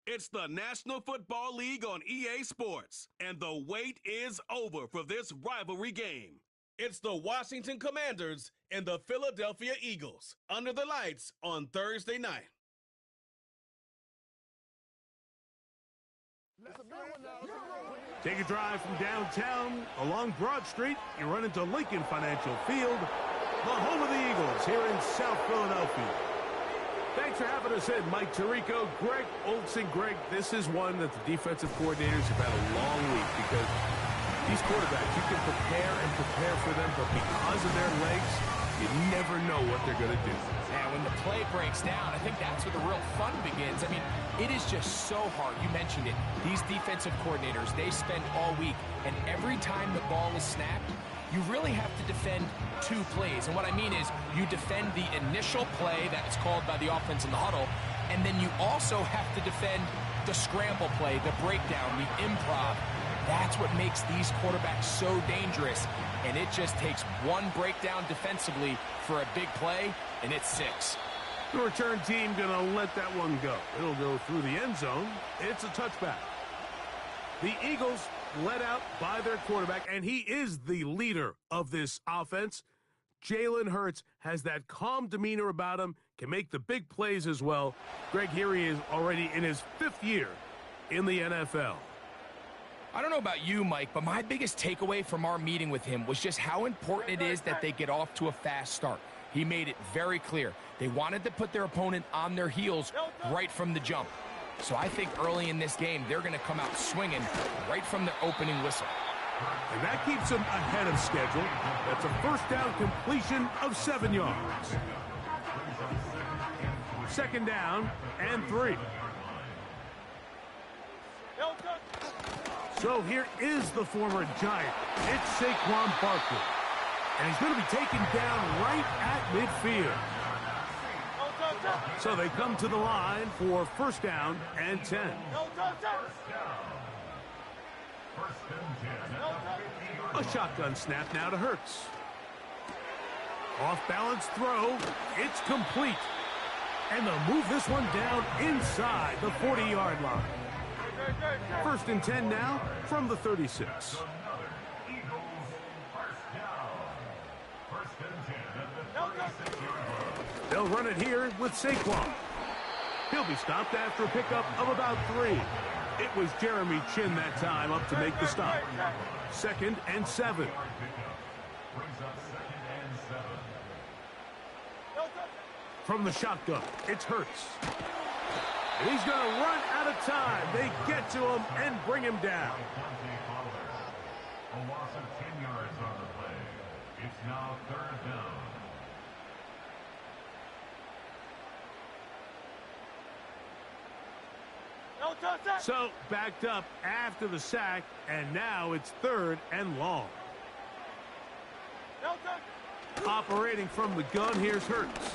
It's the National Football League on EA Sports, and the wait is over for this rivalry game. It's the Washington Commanders and the Philadelphia Eagles under the lights on Thursday night. Take a drive from downtown along Broad Street. You run into Lincoln Financial Field, the home of the Eagles here in South Philadelphia. Thanks for having us in, Mike Tirico, Greg Olson. Greg, this is one that the defensive coordinators have had a long week because these quarterbacks, you can prepare for them, but because of their legs, you never know what they're going to do. Yeah, when the play breaks down, I think that's where the real fun begins. I mean, it is just so hard. You mentioned it. These defensive coordinators, they spend all week, and every time the ball is snapped, you really have to defend two plays. And what I mean is you defend the initial play that is called by the offense in the huddle, and then you also have to defend the scramble play, the breakdown, the improv. That's what makes these quarterbacks so dangerous. And it just takes one breakdown defensively for a big play, and it's 6. The return team going to let that one go. It'll go through the end zone. It's a touchback. The Eagles led out by their quarterback, and he is the leader of this offense. Jalen Hurts has that calm demeanor about him, can make the big plays as well. Greg, here he is already in his 5th year in the NFL. I don't know about you, Mike, but my biggest takeaway from our meeting with him was just how important it is that they get off to a fast start. He made it very clear. They wanted to put their opponent on their heels right from the jump. So I think early in this game, they're going to come out swinging right from the opening whistle. And that keeps them ahead of schedule. That's a first down completion of 7 yards. 2nd down and 3. So here is the former Giant. It's Saquon Barkley. And he's going to be taken down right at midfield. So they come to the line for 1st down and 10. A shotgun snap now to Hurts. Off-balance throw. It's complete. And they'll move this one down inside the 40-yard line. 1st and 10 now from the 36. They'll run it here with Saquon. He'll be stopped after a pickup of about 3. It was Jeremy Chin that time up to make the stop. 2nd and 7. From the shotgun, it's Hurts. And he's going to run out of time. They get to him and bring him down. A loss of 10 yards on the play. It's now 3rd down. So backed up after the sack, and now it's 3rd and long. Operating from the gun, here's Hurts.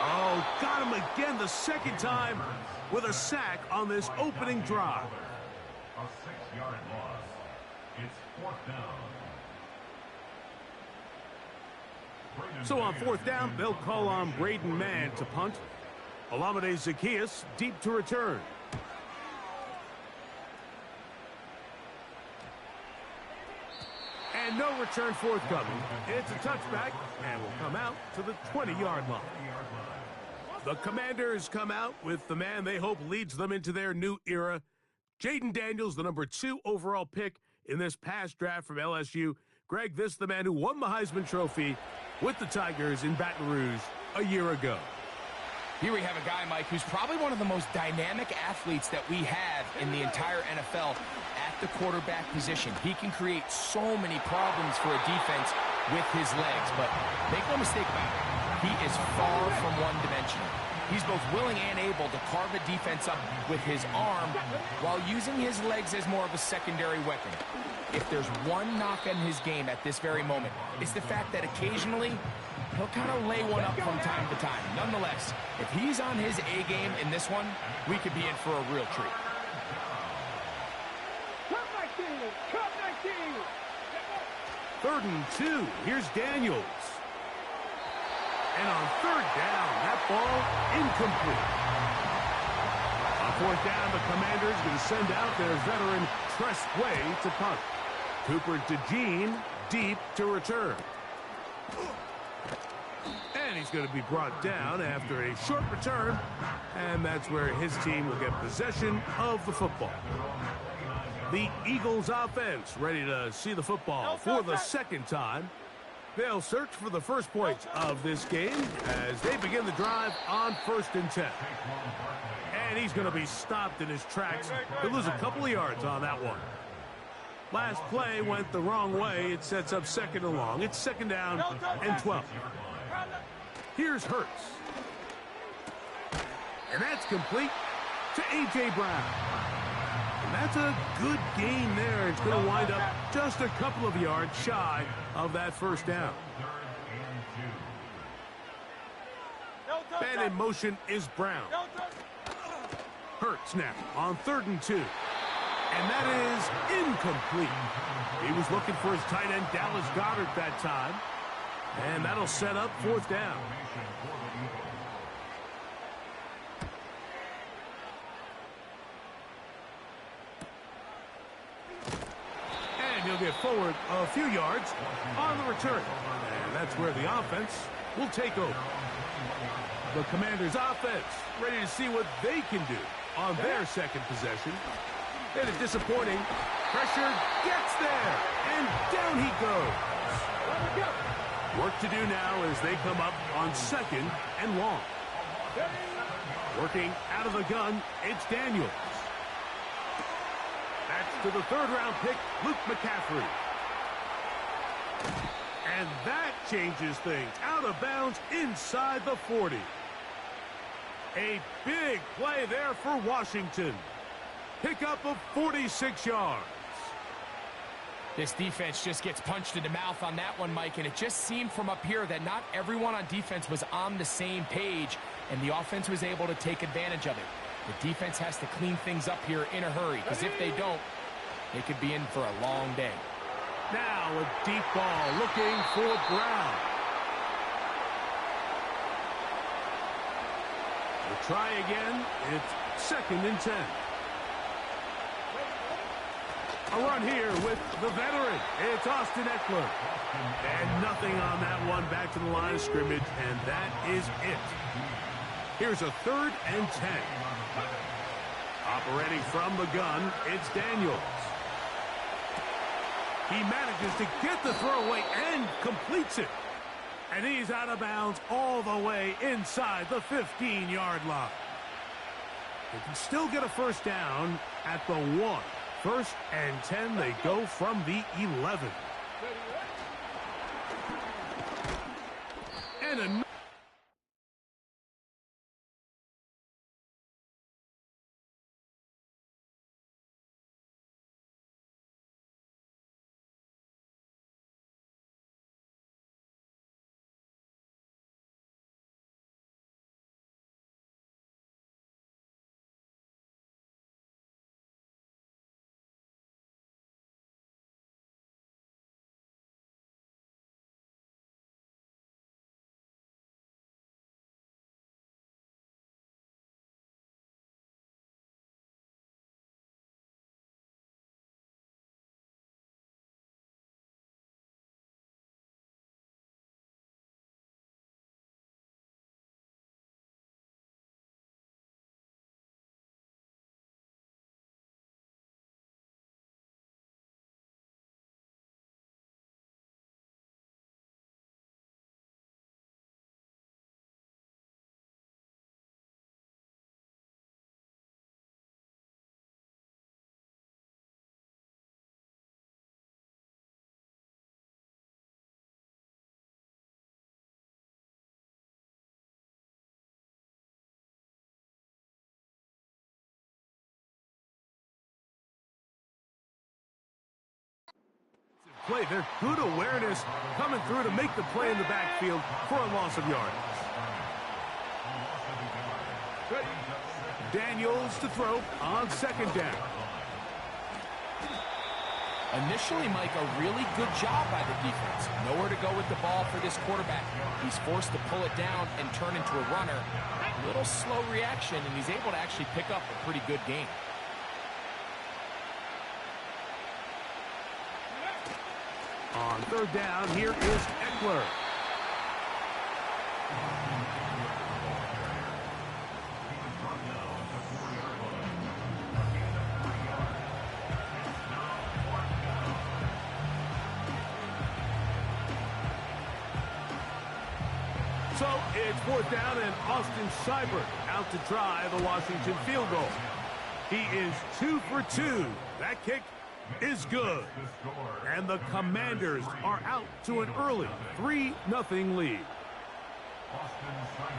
Oh, got him again the 2nd time with a sack on this opening drive. A 6-yard loss. It's 4th down. So on 4th down, they'll call on Braden Mann to punt. Olamide Zaccheaus deep to return. And no return forthcoming. It's a touchback and will come out to the 20-yard line. The Commanders come out with the man they hope leads them into their new era. Jaden Daniels, the number 2 overall pick in this past draft from LSU. Greg, this is the man who won the Heisman Trophy with the Tigers in Baton Rouge a year ago. Here we have a guy, Mike, who's probably one of the most dynamic athletes that we have in the entire NFL at the quarterback position. He can create so many problems for a defense with his legs, but make no mistake about it, he is far from one-dimensional. He's both willing and able to carve a defense up with his arm while using his legs as more of a secondary weapon. If there's one knock on his game at this very moment, it's the fact that occasionally he'll kind of lay one up from time to time. Nonetheless, if he's on his A game in this one, we could be in for a real treat. Cut 3rd and 2. Here's Daniels. And on 3rd down, that ball incomplete. fourth down, the Commanders going to send out their veteran Way to punt. Cooper to Gene, deep to return. And he's going to be brought down after a short return, and that's where his team will get possession of the football. The Eagles offense ready to see the football for the second time. They'll search for the first points of this game as they begin the drive on 1st and 10. And he's going to be stopped in his tracks. He'll lose a couple of yards on that one. Last play went the wrong way. It sets up 2nd and long. It's 2nd down and 12. Here's Hurts. And that's complete to A.J. Brown. And that's a good gain there. It's going to wind up just a couple of yards shy of that 1st down. Man in motion is Brown. Hurts now on 3rd and 2. And that is incomplete. He was looking for his tight end, Dallas Goedert, that time. And that'll set up 4th down. And he'll get forward a few yards on the return. And that's where the offense will take over. The Commanders' offense ready to see what they can do on their second possession. And a disappointing pressure gets there, and down he goes. Work to do now as they come up on 2nd and long. Working out of the gun, it's Daniels. That's to the 3rd-round pick, Luke McCaffrey. And that changes things. Out of bounds inside the 40. A big play there for Washington. Pickup of 46 yards. This defense just gets punched in the mouth on that one, Mike, and it just seemed from up here that not everyone on defense was on the same page, and the offense was able to take advantage of it. The defense has to clean things up here in a hurry, because if they don't, they could be in for a long day. Now a deep ball looking for Brown. We'll try again. It's 2nd and 10. A run here with the veteran. It's Austin Eckler. And nothing on that one. Back to the line of scrimmage, and that is it. Here's a 3rd and 10. Operating from the gun, it's Daniels. He manages to get the throwaway and completes it. And he's out of bounds all the way inside the 15-yard line. They can still get a 1st down at the 1. 1st and 10, they go from the 11. And a play. They're good awareness coming through to make the play in the backfield for a loss of yards. Daniels to throw on 2nd down. Initially, Mike, a really good job by the defense. Nowhere to go with the ball for this quarterback. He's forced to pull it down and turn into a runner. A little slow reaction, and he's able to actually pick up a pretty good game. On third down, here is Eckler. So it's fourth down, and Austin Seibert out to try the Washington field goal. He is 2 for 2. That kick is good. And the Commanders are out to an early 3-0 lead.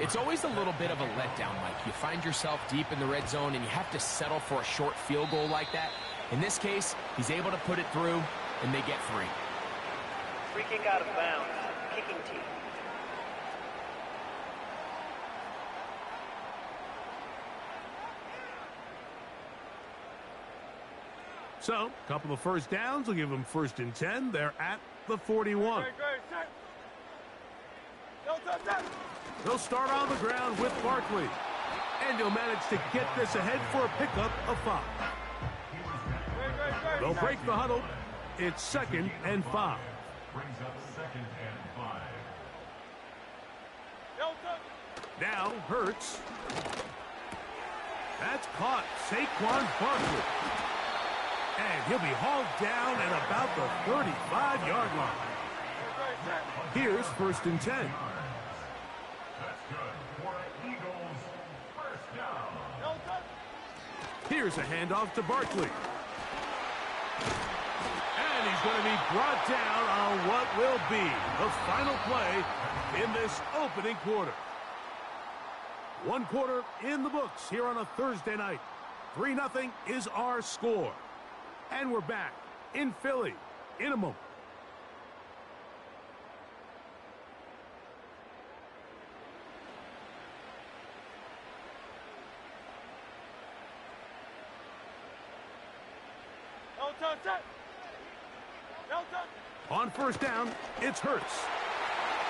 It's always a little bit of a letdown, Mike. You find yourself deep in the red zone, and you have to settle for a short field goal like that. In this case, he's able to put it through, and they get 3. Free kick out of bounds. Kicking team. So, a couple of first downs will give them 1st and 10. They're at the 41. They'll start on the ground with Barkley. And he'll manage to get this ahead for a pickup of 5. They'll break the huddle. It's 2nd and 5. Brings up 2nd and 5. Now, Hurts. That's caught. Saquon Barkley. And he'll be hauled down at about the 35-yard line. Here's 1st and 10. That's good for the Eagles. First down. Here's a handoff to Barkley. And he's going to be brought down on what will be the final play in this opening quarter. 1 quarter in the books here on a Thursday night. 3-0 is our score. And we're back in Philly in a moment. On first down, it's Hurts.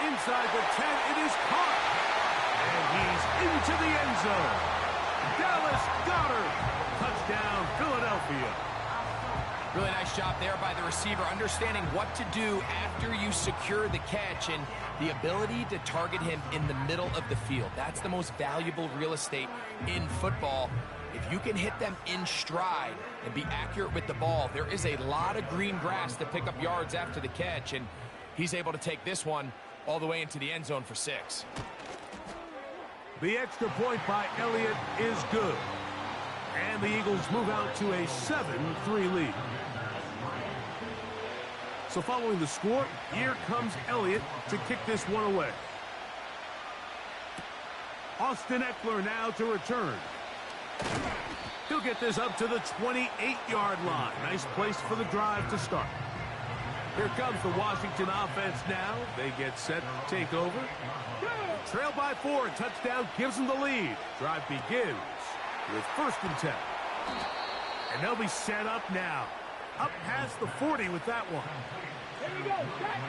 Inside the 10, it is caught. And he's into the end zone. Dallas Goedert. Touchdown, Philadelphia. Really nice job there by the receiver, understanding what to do after you secure the catch and the ability to target him in the middle of the field. That's the most valuable real estate in football. If you can hit them in stride and be accurate with the ball, there is a lot of green grass to pick up yards after the catch, and he's able to take this one all the way into the end zone for 6. The extra point by Elliott is good. And the Eagles move out to a 7-3 lead. So following the score, here comes Elliott to kick this one away. Austin Eckler now to return. He'll get this up to the 28-yard line. Nice place for the drive to start. Here comes the Washington offense now. They get set to take over. Trail by 4. Touchdown gives them the lead. Drive begins with 1st and 10. And they'll be set up now. Up past the 40 with that one. Here we go. Back.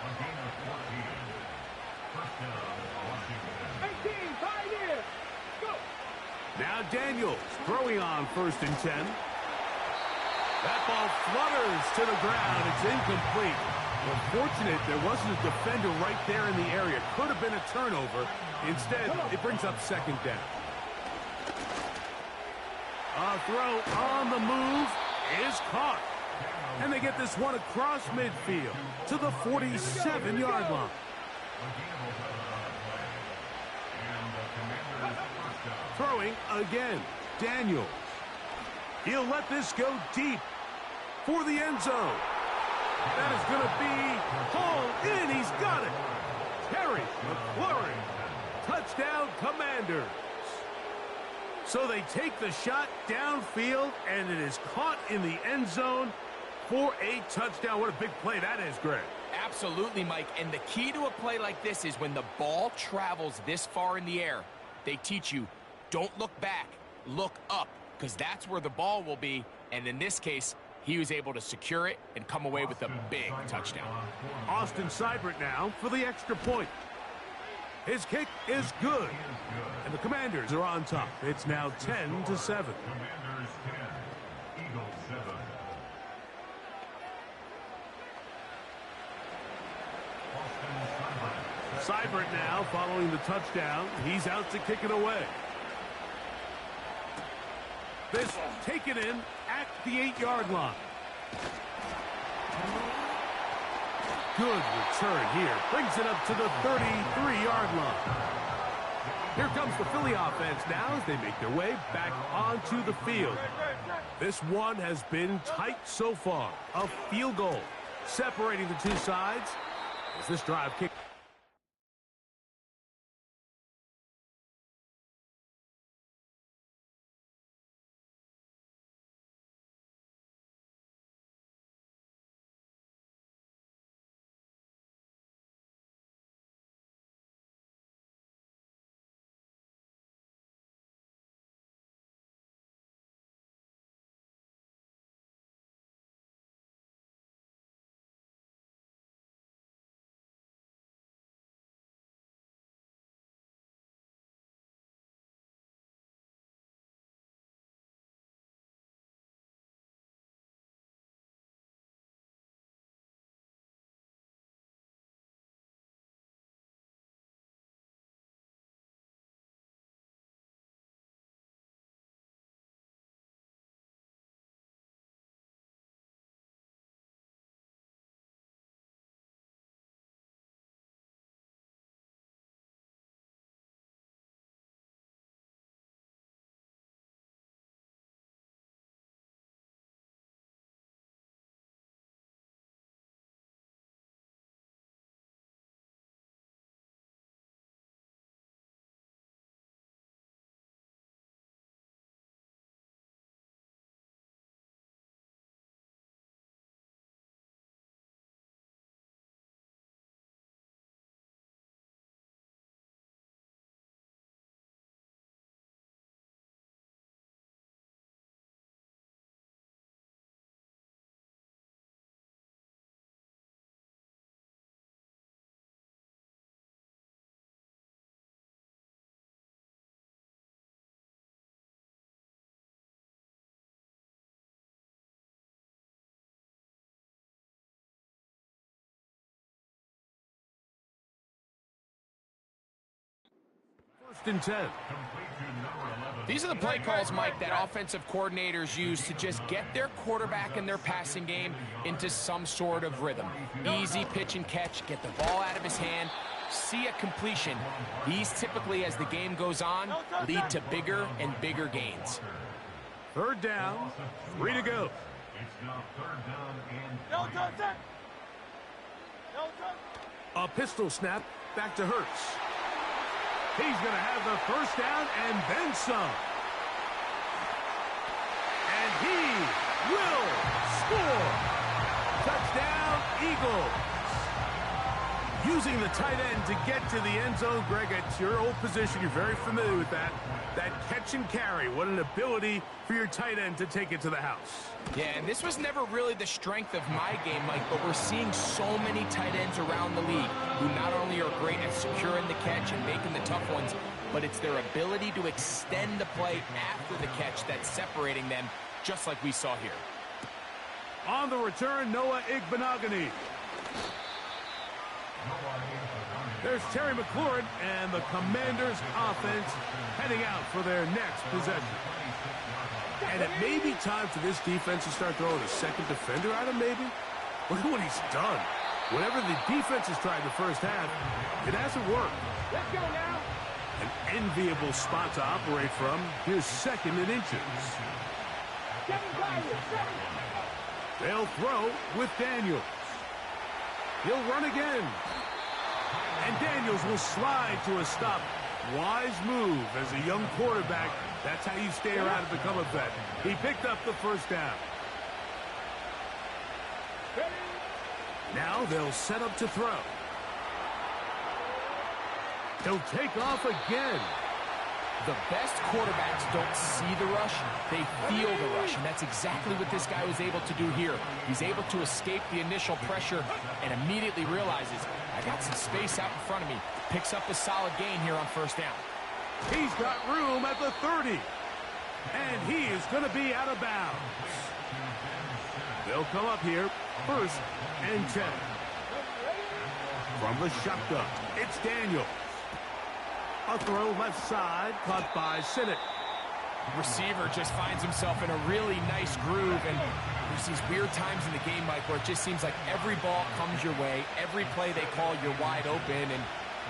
On gain of 14. First down, Washington. 18, 5 years. Go. Now Daniels throwing on 1st and 10. That ball flutters to the ground. It's incomplete. Unfortunate there wasn't a defender right there in the area. Could have been a turnover. Instead, it brings up 2nd down. A throw on the move is caught. And they get this one across midfield to the 47-yard line. Throwing again, Daniels. He'll let this go deep for the end zone. That is going to be hauled in. He's got it. Terry McLaurin. Touchdown, Commanders. So they take the shot downfield, and it is caught in the end zone for a touchdown. What a big play that is, Greg. Absolutely, Mike. And the key to a play like this is when the ball travels this far in the air, they teach you, don't look back, look up, because that's where the ball will be. And in this case, He was able to secure it and come away with a big touchdown. Austin Seibert now for the extra point. His kick is good. And the Commanders are on top. It's now 10-7. Commanders 10, Eagles 7. Seibert now following the touchdown. He's out to kick it away. This taken in at the 8-yard line. Good return here. Brings it up to the 33-yard line. Here comes the Philly offense now as they make their way back onto the field. This one has been tight so far. A field goal separating the two sides as this drive kick. First and 10. These are the play calls, Mike, that offensive coordinators use to just get their quarterback and their passing game into some sort of rhythm. Easy pitch and catch, get the ball out of his hand, see a completion. These typically, as the game goes on, lead to bigger and bigger gains. Third down, 3 to go. It's now third down and 3. A pistol snap back to Hurts. He's going to have the first down and then some. And he will score. Touchdown, Eagles. Using the tight end to get to the end zone, Greg, it's your old position. You're very familiar with that. That catch and carry. What an ability for your tight end to take it to the house. Yeah, and this was never really the strength of my game, Mike, but we're seeing so many tight ends around the league who not only are great at securing the catch and making the tough ones, but it's their ability to extend the play after the catch that's separating them, just like we saw here. On the return, Noah Igbenogany. There's Terry McLaurin and the Commanders offense heading out for their next possession. And it may be time for this defense to start throwing a second defender at him, maybe. Look at what he's done. Whatever the defense has tried the first half, it hasn't worked. Let's go now. An enviable spot to operate from. Here's second and inches. They'll throw with Daniels. He'll run again. And Daniels will slide to a stop. Wise move as a young quarterback. That's how you stay around and become a vet. He picked up the first down. Now they'll set up to throw. He'll take off again. The best quarterbacks don't see the rush, they feel the rush, and that's exactly what this guy was able to do here. He's able to escape the initial pressure and immediately realizes, I got some space out in front of me. Picks up a solid gain here on first down. He's got room at the 30, and he is going to be out of bounds. They'll come up here, 1st and 10. From the shotgun, it's Daniels. A throw left side, caught by Sinnott. Receiver just finds himself in a really nice groove, and there's these weird times in the game, Mike, where it just seems like every ball comes your way, every play they call, you're wide open, and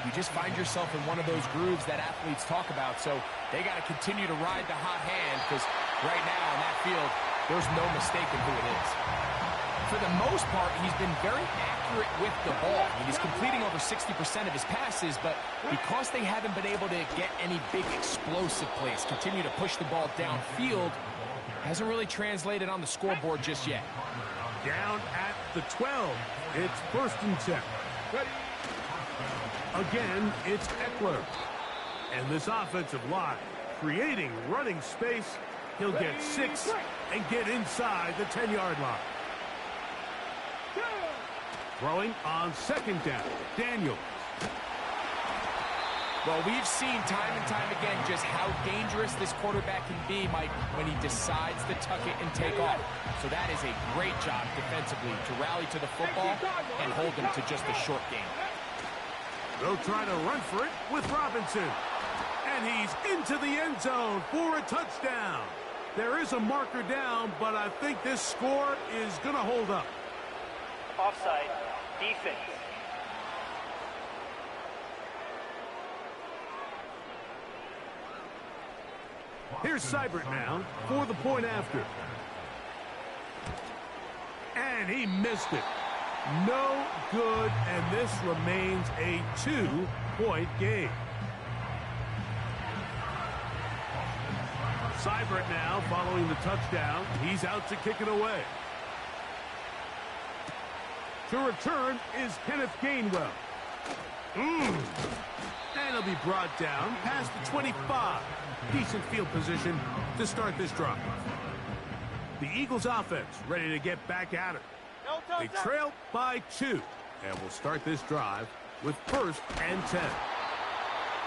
you just find yourself in one of those grooves that athletes talk about. So they got to continue to ride the hot hand, because right now in that field, there's no mistaking who it is. For the most part, he's been very accurate with the ball. I mean, he's completing over 60% of his passes, but because they haven't been able to get any big explosive plays, continue to push the ball downfield, hasn't really translated on the scoreboard just yet. Down at the 12, it's 1st and 10. Again, it's Eckler. And this offensive line, creating running space, he'll get 6 and get inside the 10-yard line. Throwing on 2nd down, Daniels. Well, we've seen time and time again just how dangerous this quarterback can be, Mike, when he decides to tuck it and take off. So that is a great job defensively to rally to the football and hold him to just a short gain. They'll try to run for it with Robinson. And he's into the end zone for a touchdown. There is a marker down, but I think this score is going to hold up. Offside. Defense. Here's Seibert now for the point after. And he missed it. No good, and this remains a 2-point game. Seibert now following the touchdown. He's out to kick it away. To return is Kenneth Gainwell. And he'll be brought down past the 25. Decent field position to start this drive. The Eagles offense ready to get back at it. They trail by 2. And will start this drive with 1st and 10.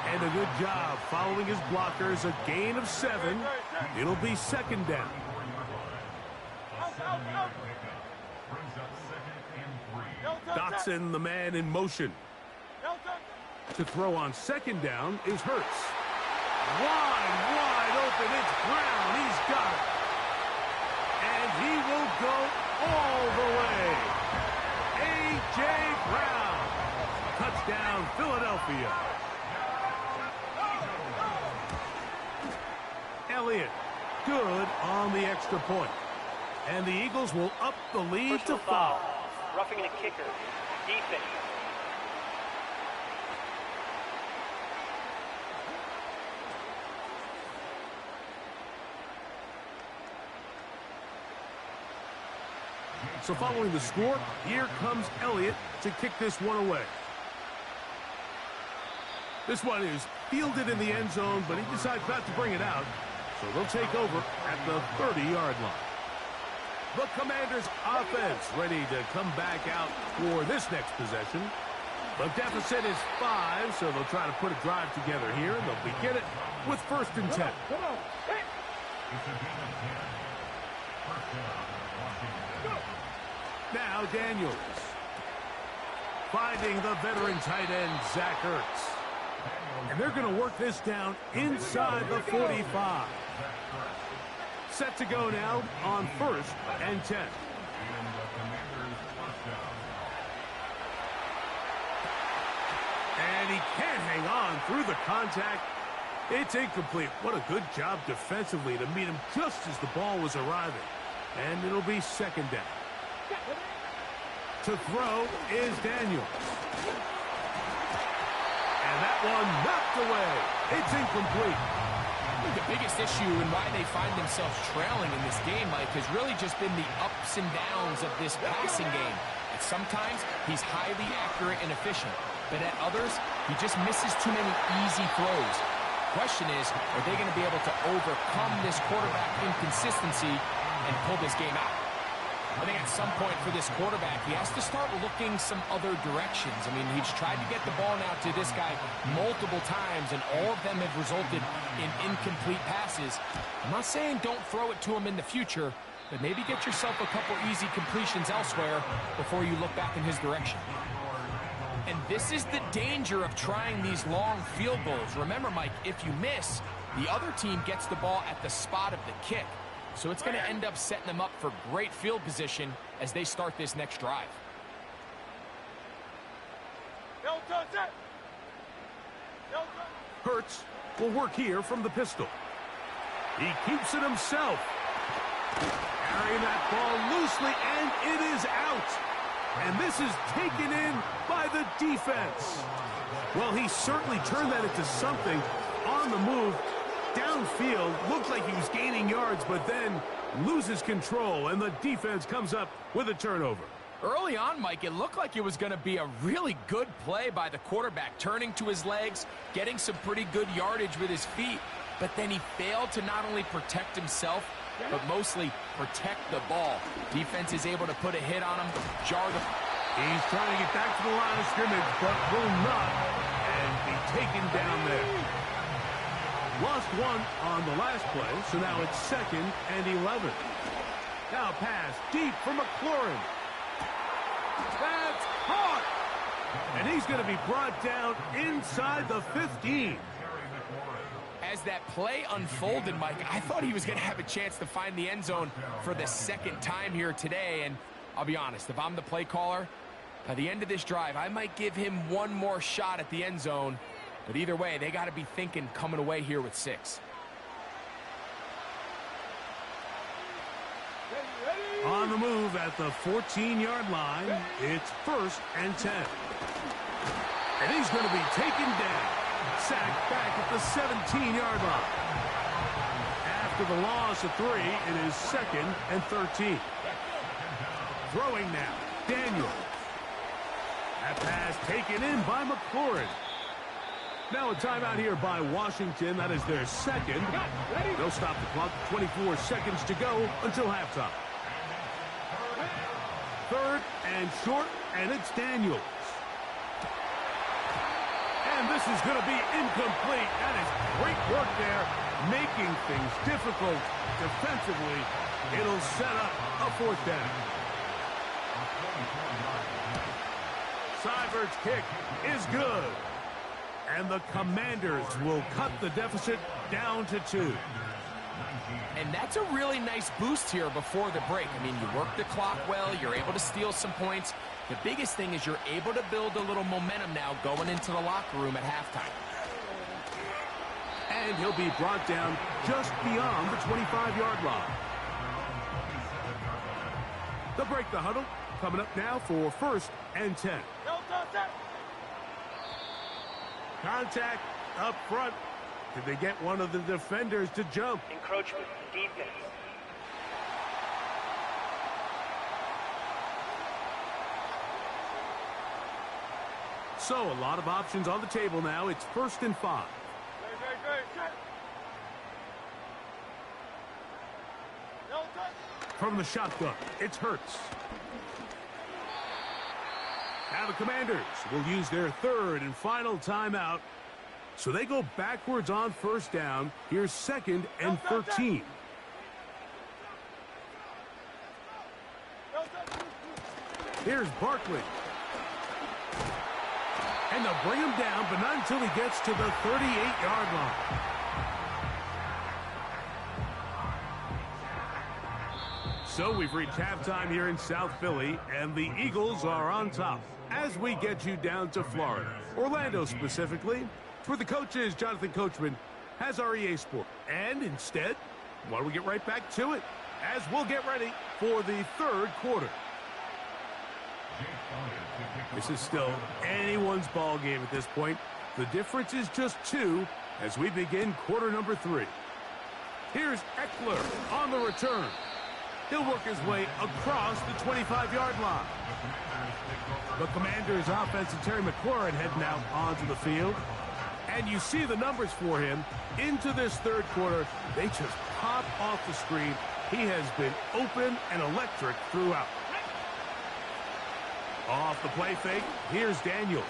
And a good job following his blockers. A gain of 7. It'll be 2nd down. Dotson, the man in motion. To throw on 2nd down is Hurts. Wide open. It's Brown. He's got it. And he will go all the way. A.J. Brown. Touchdown, Philadelphia. Elliott, good on the extra point. And the Eagles will up the lead to 5. Roughing the kicker. Defense. So following the score, here comes Elliott to kick this one away. This one is fielded in the end zone, but he decides not to bring it out. So they'll take over at the 30-yard line. The Commanders' offense ready to come back out for this next possession. The deficit is 5, so they'll try to put a drive together here. They'll begin it with 1st and 10. Now Daniels. Finding the veteran tight end, Zach Ertz. And they're going to work this down inside the 45. Set to go now on 1st and 10. And he can't hang on through the contact. It's incomplete. What a good job defensively to meet him just as the ball was arriving. And it'll be 2nd down. To throw is Daniels. And that one knocked away. It's incomplete. The biggest issue and why they find themselves trailing in this game, Mike, has really just been the ups and downs of this passing game. And sometimes he's highly accurate and efficient, but at others, he just misses too many easy throws. question is, are they going to be able to overcome this quarterback inconsistency and pull this game out? I think at some point for this quarterback, he has to start looking some other directions. I mean, he's tried to get the ball now to this guy multiple times, and all of them have resulted in incomplete passes. I'm not saying don't throw it to him in the future, but maybe get yourself a couple easy completions elsewhere before you look back in his direction. And this is the danger of trying these long field goals. Remember, Mike, if you miss, the other team gets the ball at the spot of the kick. So it's going to end up setting them up for great field position as they start this next drive. Hurts will work here from the pistol. He keeps it himself. Carrying that ball loosely, and it is out. And this is taken in by the defense. Well, he certainly turned that into something on the move. Downfield, looked like he was gaining yards, but then loses control, and the defense comes up with a turnover. Early on, Mike, it looked like it was going to be a really good play by the quarterback, turning to his legs, getting some pretty good yardage with his feet, but then he failed to not only protect himself, but mostly protect the ball. Defense is able to put a hit on him, jar the... He's trying to get back to the line of scrimmage, but will not, and be taken down there. Lost one on the last play, so now it's 2nd and 11. Now pass deep for McLaurin. That's caught! And he's going to be brought down inside the 15. As that play unfolded, Mike, I thought he was going to have a chance to find the end zone for the 2nd time here today. And I'll be honest, if I'm the play caller, by the end of this drive, I might give him one more shot at the end zone. But either way, they got to be thinking coming away here with 6. On the move at the 14-yard line, it's 1st and 10. And he's going to be taken down. Sacked back at the 17-yard line. After the loss of 3, it is 2nd and 13. Throwing now, Daniel. That pass taken in by McLaurin. Now a timeout here by Washington. That is their 2nd. They'll stop the clock. 24 seconds to go until halftime. 3rd and short, and it's Daniels. And this is going to be incomplete. That is great work there, making things difficult defensively. It'll set up a 4th down. Seibert's kick is good. And the Commanders will cut the deficit down to 2. And that's a really nice boost here before the break. I mean, you work the clock well, you're able to steal some points. The biggest thing is you're able to build a little momentum now going into the locker room at halftime. And he'll be brought down just beyond the 25-yard line. They'll break the huddle. Coming up now for 1st and 10. Contact up front. Did they get one of the defenders to jump? Encroachment, defense. So a lot of options on the table now. It's 1st and 5. From the shotgun, it's Hurts. Now the Commanders will use their 3rd and final timeout. So they go backwards on 1st down. Here's 2nd and 13. Here's Barkley. And they'll bring him down, but not until he gets to the 38-yard line. So we've reached halftime here in South Philly, and the Eagles are on top as we get you down to Florida, Orlando specifically. For the coaches, Jonathan Coachman has our EA Sport. And instead, why don't we get right back to it as we'll get ready for the 3rd quarter. This is still anyone's ball game at this point. The difference is just 2 as we begin quarter number 3. Here's Eckler on the return. He'll work his way across the 25-yard line. The Commanders' offense and Terry McLaurin heading out onto the field. And you see the numbers for him into this third quarter. They just pop off the screen. He has been open and electric throughout. Off the play fake, here's Daniels.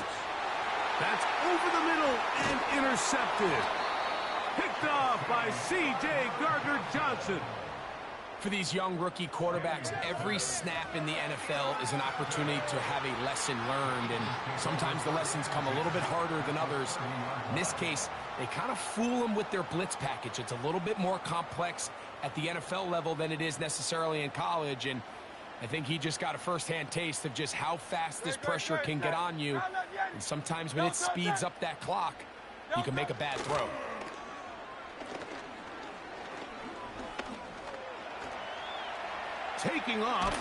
That's over the middle and intercepted. Picked off by C.J. Gardner-Johnson. For these young rookie quarterbacks, every snap in the NFL is an opportunity to have a lesson learned, and sometimes the lessons come a little bit harder than others. In this case, they kind of fool them with their blitz package. It's a little bit more complex at the NFL level than it is necessarily in college, and I think he just got a first-hand taste of just how fast this pressure can get on you, and sometimes when it speeds up that clock, you can make a bad throw. Taking off.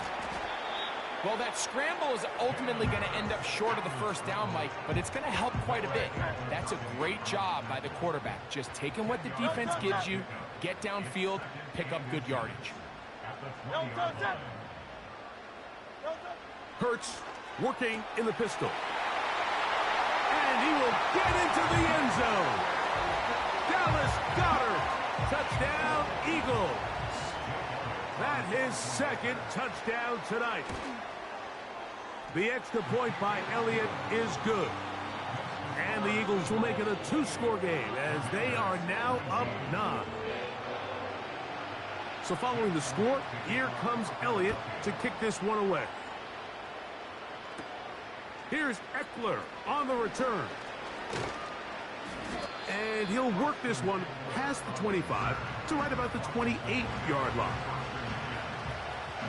Well, that scramble is ultimately going to end up short of the first down, Mike, but it's going to help quite a bit. That's a great job by the quarterback. Just taking what the defense gives you, get downfield, pick up good yardage. Hurts working in the pistol. And he will get into the end zone. Dallas Goedert. Touchdown, Eagles. That his second touchdown tonight. The extra point by Elliott is good. And the Eagles will make it a two-score game as they are now up 9. So following the score, here comes Elliott to kick this one away. Here's Eckler on the return. And he'll work this one past the 25 to right about the 28-yard line.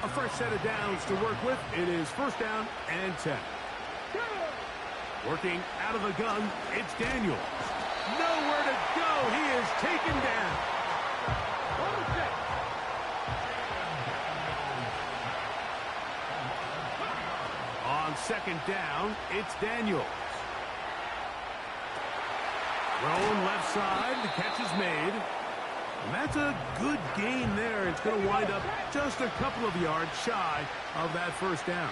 A fresh set of downs to work with. It is first down and 10. Working out of the gun, it's Daniels. Nowhere to go. He is taken down. On second down, it's Daniels. Thrown left side. The catch is made. And that's a good gain there. It's going to wind up just a couple of yards shy of that first down.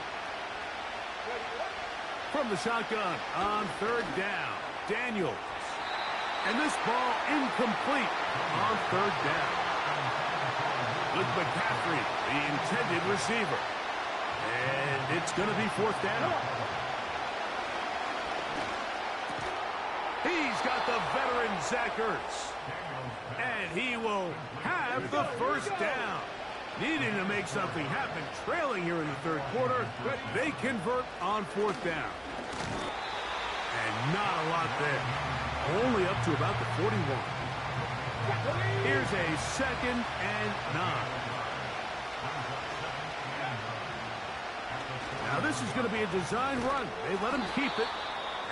From the shotgun on third down, Daniels. And this ball incomplete on third down. With McCaffrey, the intended receiver. And it's going to be fourth down. He's got the veteran Zach Ertz. And he will have the first down. Needing to make something happen, trailing here in the third quarter, but they convert on fourth down. And not a lot there. Only up to about the 41. Here's a second and 9. Now this is going to be a design run. They let him keep it.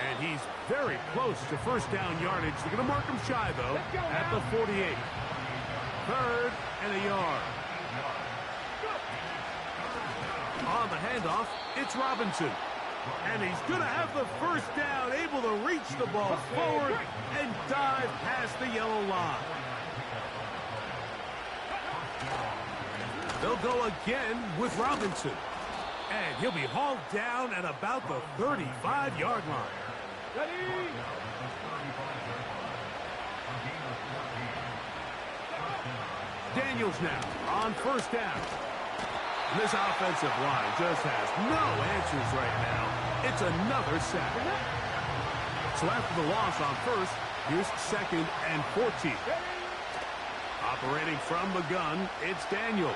And he's very close to first down yardage. They're going to mark him shy, though, at the 48. Third and a yard. On the handoff, it's Robinson. And he's going to have the first down, able to reach the ball forward and dive past the yellow line. They'll go again with Robinson. And he'll be hauled down at about the 35-yard line. Daniels now on first down. And this offensive line just has no answers right now. It's another sack. So after the loss on first, here's second and 14. Operating from the gun, it's Daniels.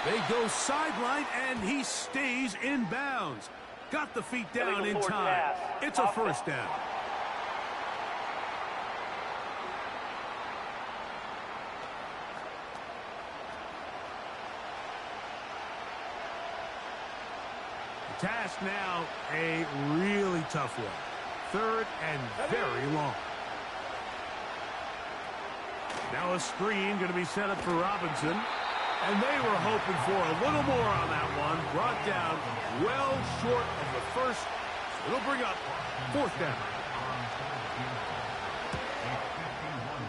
They go sideline, and he stays in bounds. Got the feet down in time. It's a first down. The task now, a really tough one. Third and very long. Now a screen going to be set up for Robinson. And they were hoping for a little more on that one. Brought down well short of the first. So it'll bring up fourth down.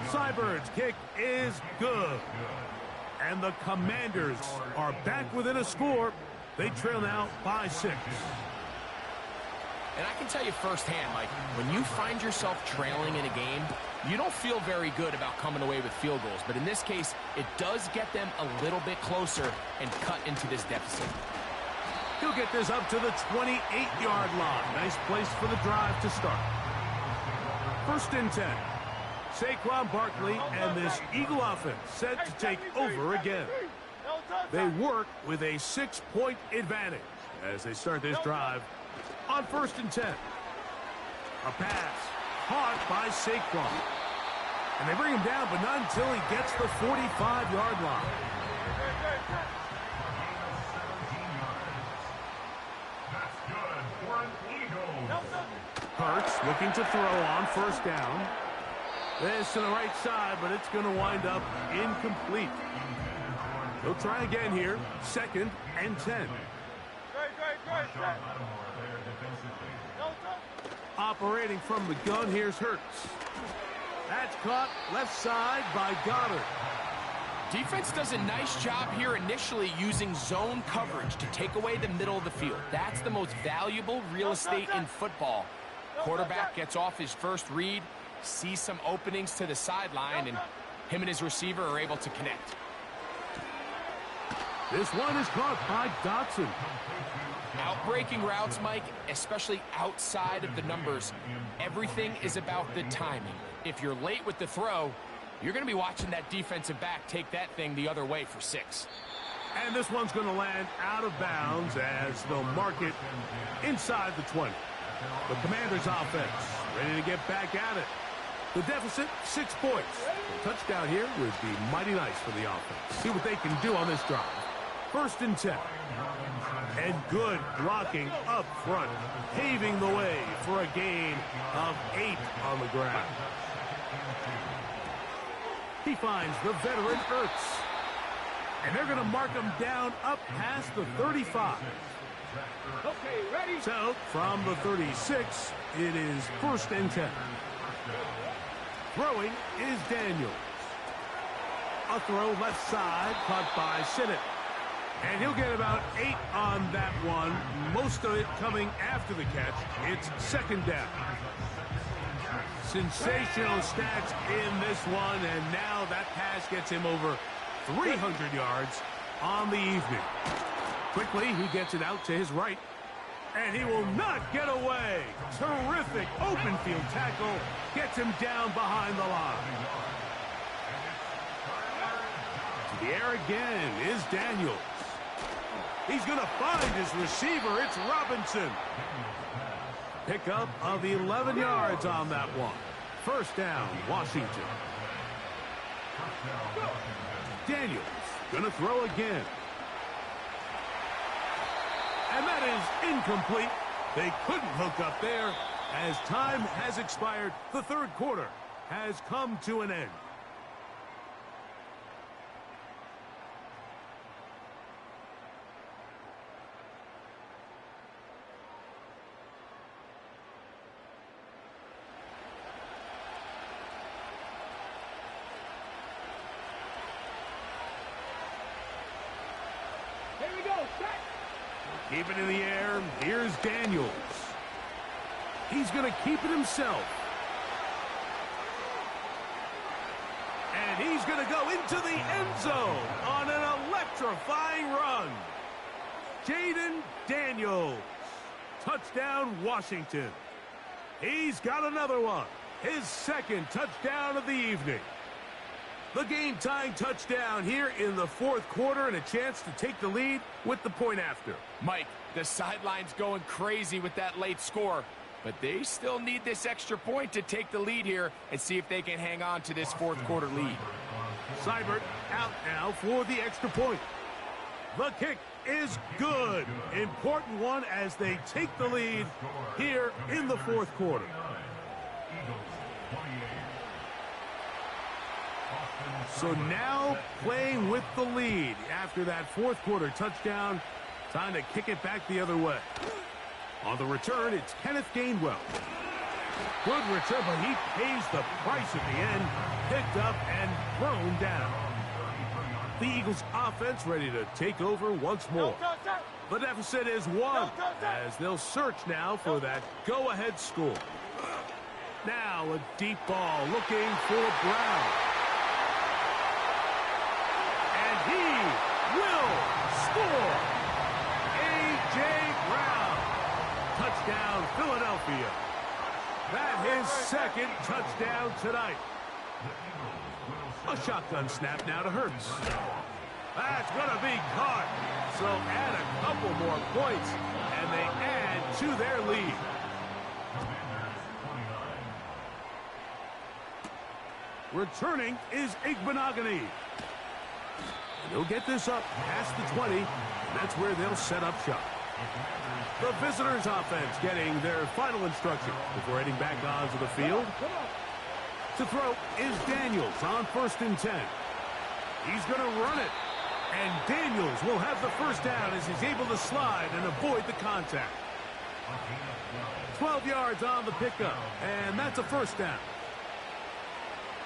Seibert's kick is good. And the Commanders are back within a score. They trail now by 6. And I can tell you firsthand, Mike, when you find yourself trailing in a game, you don't feel very good about coming away with field goals. But in this case, it does get them a little bit closer and cut into this deficit. He'll get this up to the 28-yard line. Nice place for the drive to start. 1st and 10. Saquon Barkley and this Eagle offense set to take over again. They work with a 6-point advantage as they start this drive on 1st and 10. A pass caught by Saquon. And they bring him down, but not until he gets the 45-yard line. Hurts looking to throw on 1st down. This to the right side, but it's going to wind up incomplete. He'll try again here. 2nd and 10. Operating from the gun, here's Hurts. That's caught left side by Goddard. Defense does a nice job here initially using zone coverage to take away the middle of the field. That's the most valuable real estate in football. Quarterback gets off his first read, sees some openings to the sideline, and him and his receiver are able to connect. This one is caught by Dotson. Outbreaking routes, Mike, especially outside of the numbers, everything is about the timing. If you're late with the throw, you're going to be watching that defensive back take that thing the other way for 6. And this one's going to land out of bounds as they'll mark it inside the 20. The Commanders' offense ready to get back at it. The deficit, 6 points. A touchdown here would be mighty nice for the offense. See what they can do on this drive. 1st and 10. And good blocking up front, paving the way for a gain of 8 on the ground. He finds the veteran Ertz. And they're going to mark him down up past the 35. Okay, ready? So, from the 36, it is 1st and 10. Throwing is Daniels. A throw left side, caught by Sinnott. And he'll get about 8 on that one, most of it coming after the catch. It's 2nd down. Sensational stats in this one, and now that pass gets him over 300 yards on the evening. Quickly, he gets it out to his right, and he will not get away. Terrific open field tackle gets him down behind the line. To the air again is Daniels. He's going to find his receiver. It's Robinson. Pickup of 11 yards on that one. 1st down, Washington. Daniels going to throw again. And that is incomplete. They couldn't hook up there as time has expired. The 3rd quarter has come to an end. Here we go, set. Keep it in the air. Here's Daniels. He's going to keep it himself. And he's going to go into the end zone on an electrifying run. Jaden Daniels. Touchdown, Washington. He's got another one. His 2nd touchdown of the evening. The game-tying touchdown here in the 4th quarter and a chance to take the lead with the point after. Mike, the sideline's going crazy with that late score, but they still need this extra point to take the lead here and see if they can hang on to this 4th quarter lead. Seibert out now for the extra point. The kick is good. Important one as they take the lead here in the 4th quarter. So now playing with the lead after that 4th quarter touchdown. Time to kick it back the other way. On the return, it's Kenneth Gainwell. Good return, but he pays the price at the end. Picked up and thrown down. The Eagles offense ready to take over once more. The deficit is 1, as they'll search now for that go-ahead score. Now a deep ball looking for Brown. And he will score. A.J. Brown. Touchdown, Philadelphia. That his second touchdown tonight. A shotgun snap now to Hurts. That's going to be caught. So add a couple more points, and they add to their lead. Returning is Igbenogany. They'll get this up past the 20, and that's where they'll set up shop. The visitors' offense getting their final instruction before heading back onto the field. To throw is Daniels on 1st and 10. He's going to run it. And Daniels will have the first down as he's able to slide and avoid the contact. 12 yards on the pickup, and that's a first down.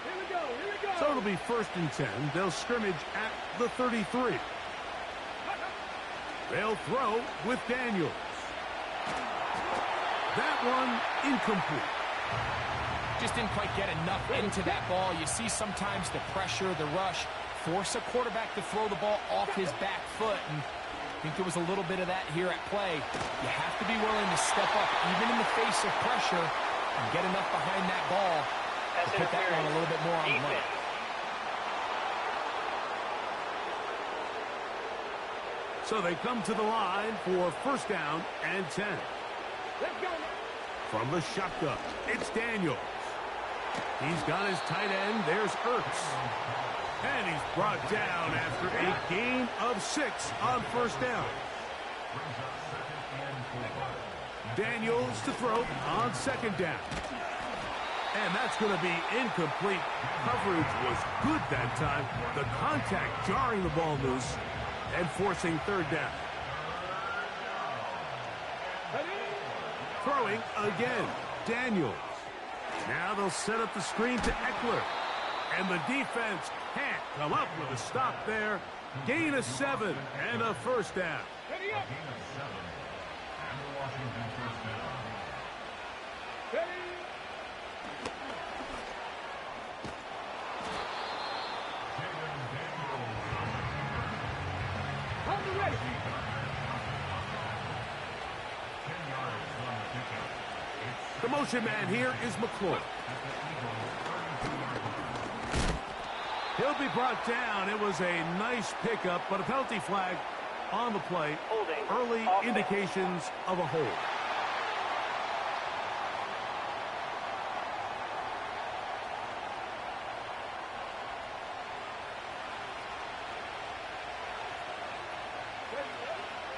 Here we go, here we go. So it'll be 1st and 10. They'll scrimmage at the 33. They'll throw with Daniels. That one incomplete. Just didn't quite get enough into that ball. You see sometimes the pressure, the rush, force a quarterback to throw the ball off his back foot. And I think there was a little bit of that here at play. You have to be willing to step up, even in the face of pressure, and get enough behind that ball to put that one a little bit more on the money. So they come to the line for 1st down and 10. Let's go. From the shotgun, it's Daniels. He's got his tight end. There's Ertz. And he's brought down after a gain of 6 on 1st down. Daniels to throw on 2nd down. And that's going to be incomplete. Coverage was good that time. The contact jarring the ball loose and forcing 3rd down. Throwing again, Daniels. Now they'll set up the screen to Eckler. And the defense can't come up with a stop there. Gain of 7 and a first down. Ready up. Ready. The motion man here is McClure. He'll be brought down. It was a nice pickup, but a penalty flag on the play. Holding. Early indications of a hold.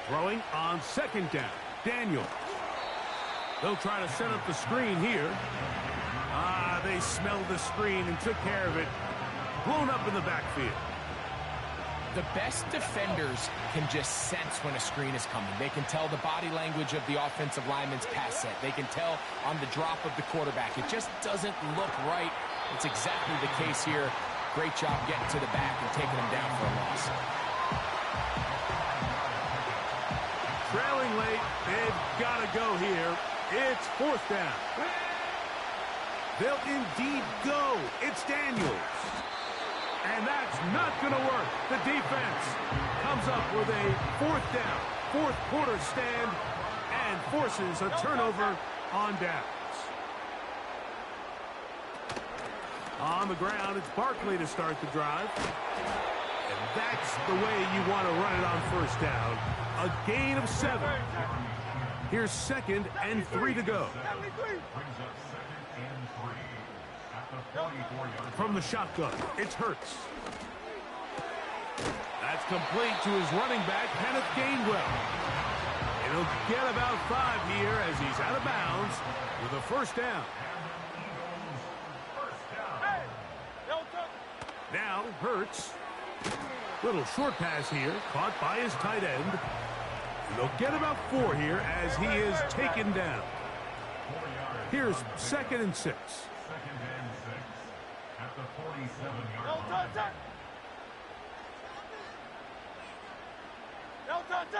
Throwing on 2nd down, Daniels. They'll try to set up the screen here. They smelled the screen and took care of it. Blown up in the backfield. The best defenders can just sense when a screen is coming. They can tell the body language of the offensive lineman's pass set. They can tell on the drop of the quarterback. It just doesn't look right. It's exactly the case here. Great job getting to the back and taking him down for a loss. Trailing late, they've got to go here. It's 4th down. They'll indeed go. It's Daniels. And that's not going to work. The defense comes up with a 4th down, 4th quarter stand, and forces a turnover on downs. On the ground, it's Barkley to start the drive. And that's the way you want to run it on 1st down. A gain of 7. Here's 2nd and 3 to go. From the shotgun, it's Hurts. That's complete to his running back, Kenneth Gainwell. And he'll get about 5 here as he's out of bounds with a 1st down. Now Hurts. Little short pass here, caught by his tight end. And they'll get about 4 here as he is taken down. Here's 2nd and 6. At the 47-yard line.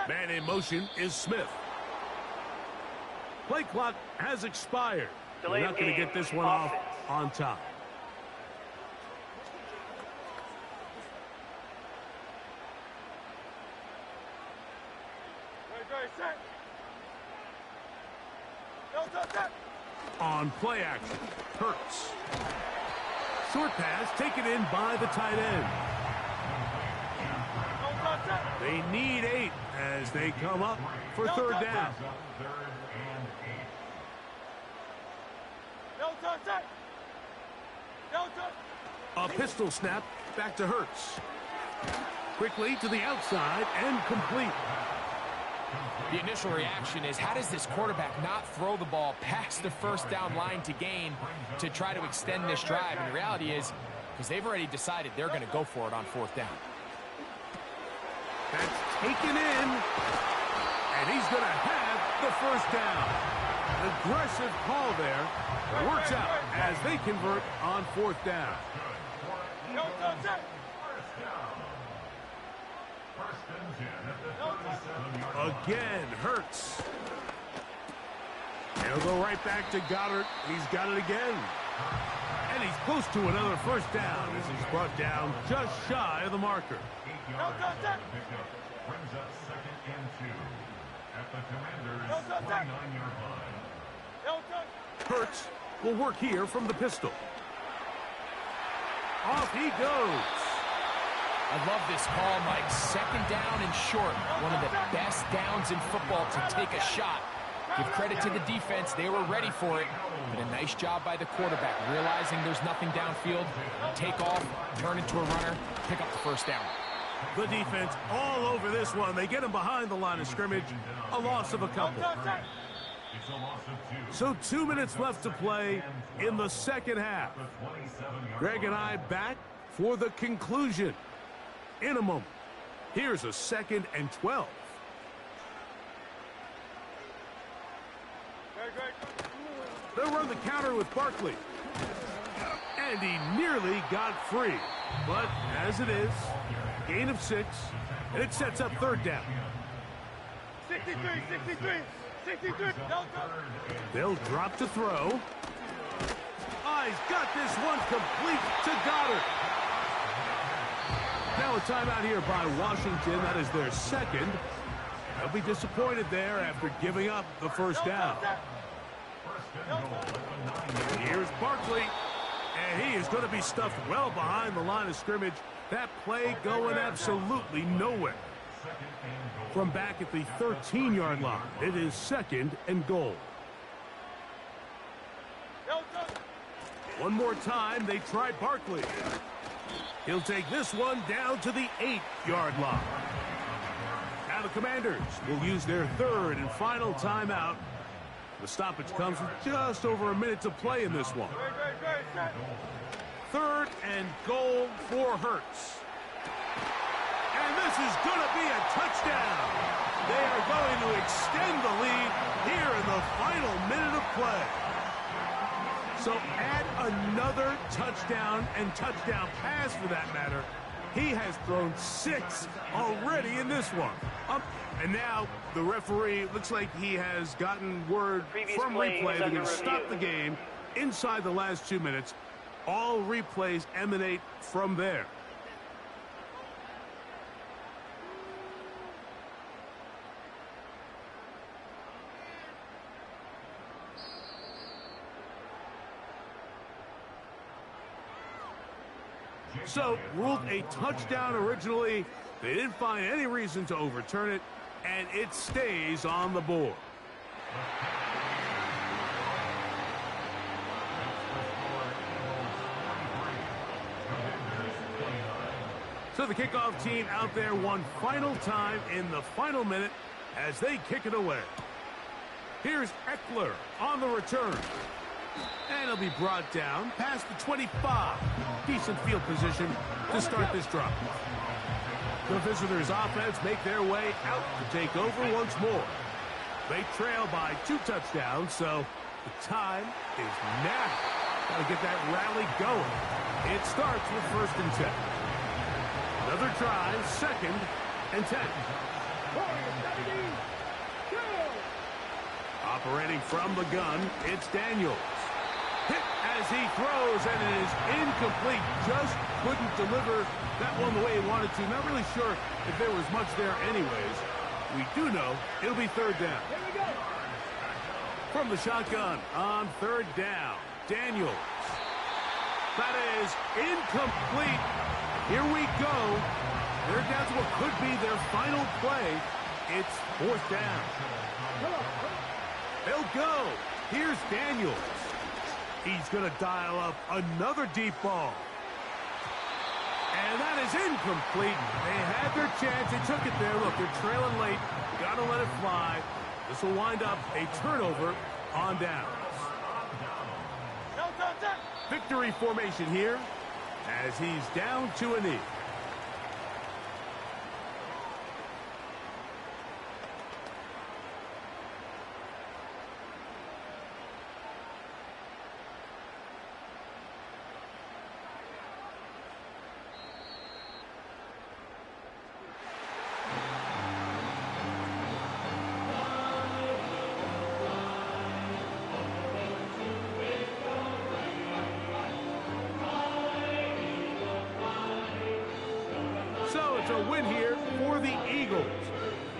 Man in motion is Smith. Play clock has expired. They're not going to get this one off on time. On play action, Hurts. Short pass taken in by the tight end. They need 8 as they come up for third down. A pistol snap back to Hurts. Quickly to the outside and complete. The initial reaction is, how does this quarterback not throw the ball past the first down line to gain to try to extend this drive? And the reality is, because they've already decided they're going to go for it on fourth down. That's taken in, and he's going to have the first down. Aggressive call there. Works out as they convert on fourth down. Again, Hurts. He'll go right back to Goddard. He's got it again. And he's close to another first down as he's brought down just shy of the marker. Brings up 2nd and 2 at the Commanders' 29-yard line. Hurts will work here from the pistol. Off he goes. I love this call, Mike. 2nd down and short. One of the best downs in football to take a shot. Give credit to the defense. They were ready for it. But a nice job by the quarterback, realizing there's nothing downfield. Take off, turn into a runner, pick up the first down. The defense all over this one. They get him behind the line of scrimmage. A loss of a couple. So 2 minutes left to play in the second half. Greg and I back for the conclusion in a moment. Here's a 2nd and 12. They'll run the counter with Barkley. And he nearly got free. But as it is, gain of 6, and it sets up third down. 63. They'll drop to throw. He's got this one complete to Goddard. Now a timeout here by Washington. That is their second. They'll be disappointed there after giving up the first down. Here's Barkley, and he is going to be stuffed well behind the line of scrimmage. That play going absolutely nowhere. From back at the 13-yard line, it is 2nd and goal. One more time, they try Barkley. He'll take this one down to the 8-yard line. Now the Commanders will use their 3rd and final timeout. The stoppage comes with just over a minute to play in this one. 3rd and goal for Hurts. And this is going to be a touchdown. They are going to extend the lead here in the final minute of play. So add another touchdown and touchdown pass for that matter. He has thrown 6 already in this one. And now the referee, looks like he has gotten word from replay they're going to stop the game inside the last 2 minutes. All replays emanate from there. So, ruled a touchdown originally. They didn't find any reason to overturn it, and it stays on the board. So the kickoff team out there one final time in the final minute as they kick it away. Here's Eckler on the return. And he'll be brought down past the 25. Decent field position to start this drive. The visitors' offense make their way out to take over once more. They trail by 2 touchdowns, so the time is now. Got to get that rally going. It starts with 1st and 10. Another try, 2nd and 10. Operating from the gun, it's Daniels. Hit as he throws, and it is incomplete. Just couldn't deliver that one the way he wanted to. Not really sure if there was much there anyways. We do know it'll be third down. From the shotgun on third down, Daniels. That is incomplete. Here we go. They're down to what could be their final play. It's fourth down. They'll go. Here's Daniels. He's going to dial up another deep ball. And that is incomplete. They had their chance. They took it there. Look, they're trailing late. Got to let it fly. This will wind up a turnover on downs. Victory formation here as he's down to a knee. A win here for the Eagles.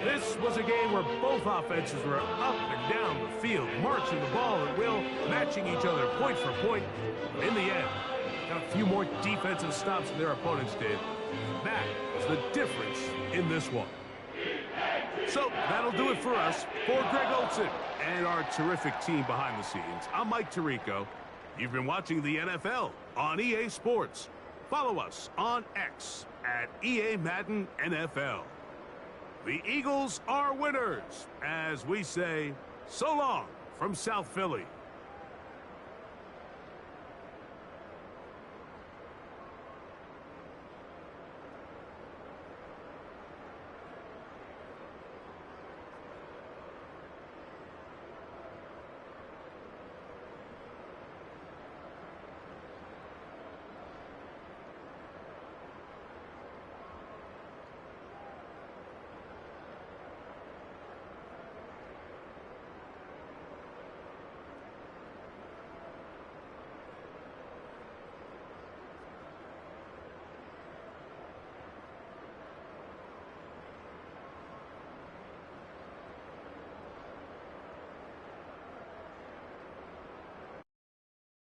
This was a game where both offenses were up and down the field, marching the ball at will, matching each other point for point. But in the end, got a few more defensive stops than their opponents did. That was the difference in this one. So that'll do it for us. For Greg Olson and our terrific team behind the scenes, I'm Mike Tirico. You've been watching the NFL on EA Sports. Follow us on X at EA Madden NFL. The Eagles are winners, as we say, so long from South Philly.